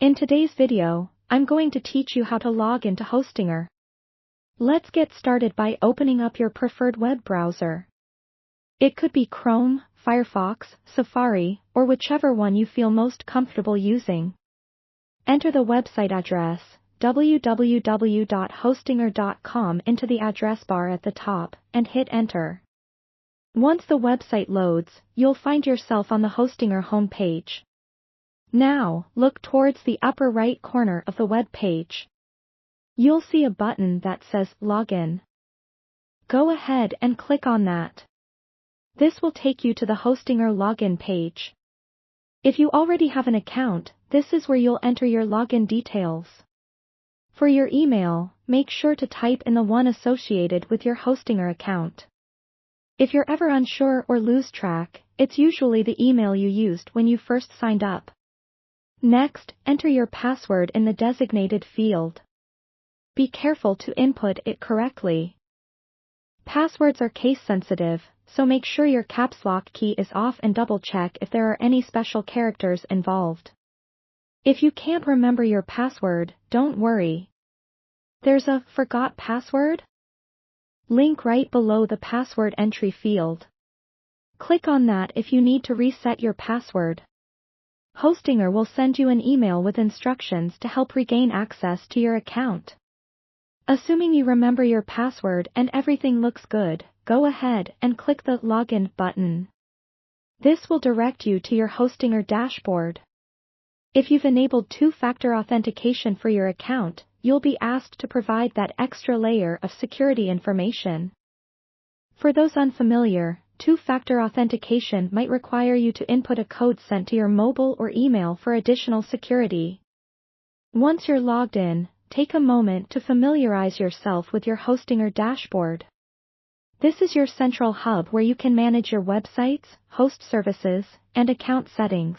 In today's video, I'm going to teach you how to log into Hostinger. Let's get started by opening up your preferred web browser. It could be Chrome, Firefox, Safari, or whichever one you feel most comfortable using. Enter the website address, www.hostinger.com, into the address bar at the top, and hit enter. Once the website loads, you'll find yourself on the Hostinger homepage. Now, look towards the upper right corner of the web page. You'll see a button that says Login. Go ahead and click on that. This will take you to the Hostinger login page. If you already have an account, this is where you'll enter your login details. For your email, make sure to type in the one associated with your Hostinger account. If you're ever unsure or lose track, it's usually the email you used when you first signed up. Next, enter your password in the designated field. Be careful to input it correctly. Passwords are case-sensitive, so make sure your caps lock key is off and double-check if there are any special characters involved. If you can't remember your password, don't worry. There's a Forgot Password link right below the password entry field. Click on that if you need to reset your password. Hostinger will send you an email with instructions to help regain access to your account. Assuming you remember your password and everything looks good, go ahead and click the Login button. This will direct you to your Hostinger dashboard. If you've enabled two-factor authentication for your account, you'll be asked to provide that extra layer of security information. For those unfamiliar, two-factor authentication might require you to input a code sent to your mobile or email for additional security. Once you're logged in, take a moment to familiarize yourself with your Hostinger dashboard. This is your central hub where you can manage your websites, host services, and account settings.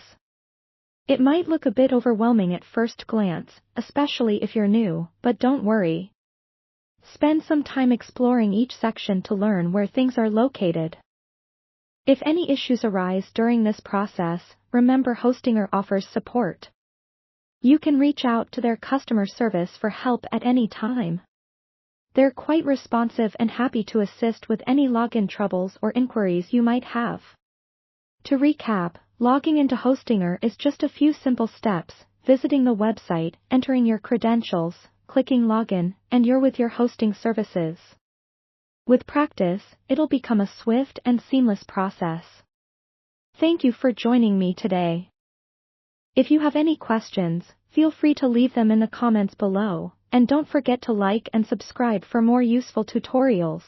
It might look a bit overwhelming at first glance, especially if you're new, but don't worry. Spend some time exploring each section to learn where things are located. If any issues arise during this process, remember Hostinger offers support. You can reach out to their customer service for help at any time. They're quite responsive and happy to assist with any login troubles or inquiries you might have. To recap, logging into Hostinger is just a few simple steps: visiting the website, entering your credentials, clicking Login, and you're with your hosting services. With practice, it'll become a swift and seamless process. Thank you for joining me today. If you have any questions, feel free to leave them in the comments below, and don't forget to like and subscribe for more useful tutorials.